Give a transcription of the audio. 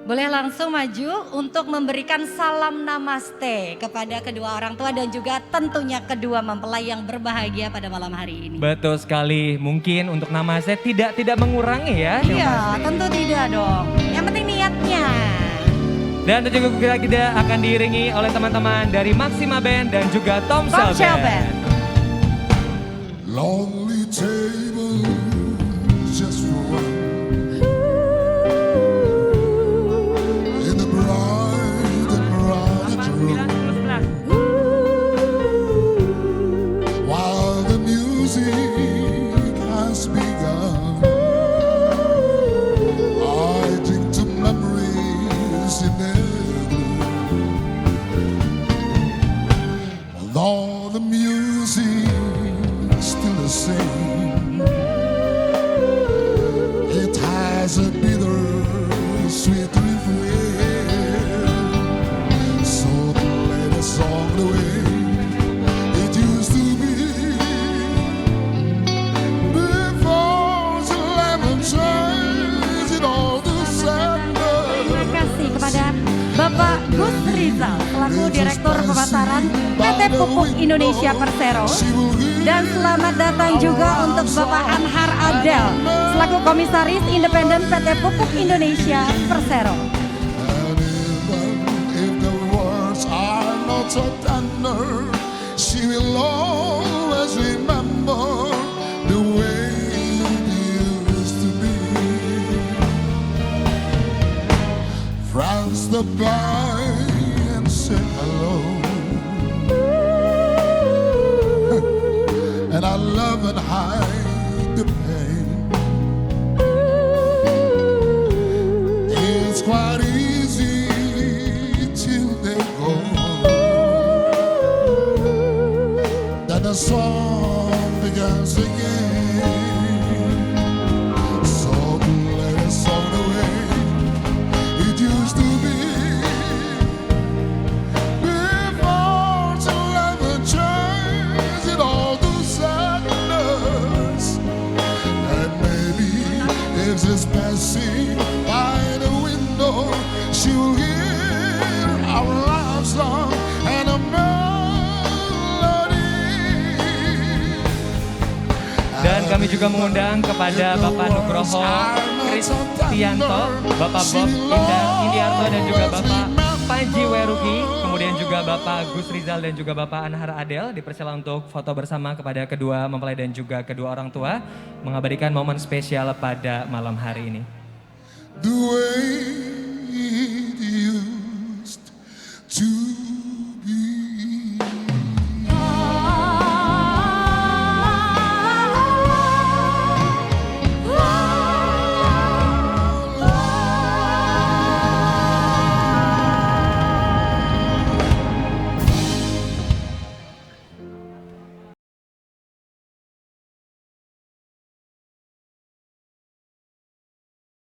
Boleh langsung maju untuk memberikan salam namaste kepada kedua orang tua dan juga tentunya kedua mempelai yang berbahagia pada malam hari ini. Betul sekali, mungkin untuk namaste tidak mengurangi ya. Iya, tentu tidak dong. Yang penting niatnya. Dan tentu juga kita akan diiringi oleh teman-teman dari Maxima Band dan juga Tomsel Band. Lonely table just for one. In the bright and crowded room. While the music has begun, I think to memories in their gloom. Although the music still the same, it has a bitter sweet refrain. So play the song the way it used to be before the lemon turns it all to sadness. Terima kasih kepada Bapak Gus Rizal selaku Direktur Pemasaran PT Pupuk Indonesia Persero. Dan selamat datang juga untuk Bapak Anhar Adel selaku Komisaris Independen PT Pupuk Indonesia Persero. And even if the words are not so tender, she will always remember the way it used to be. Friends stop by and say hello, and I love and hide the pain. It's quite easy till they go. Then the song begins again. So play the song the way it used to be before the lemon turns it all to sadness. And maybe if it's passing by the window, she will hear our love song and a melody. Dan kami juga mengundang kepada Bapak Nugroho Kristianto, Bapak Bob Indiarto dan juga Bapak Panji Weruki, kemudian juga Bapak Gus Rizal dan juga Bapak Anhar Adel dipersilakan untuk foto bersama kepada kedua mempelai dan juga kedua orang tua mengabadikan momen spesial pada malam hari ini. The way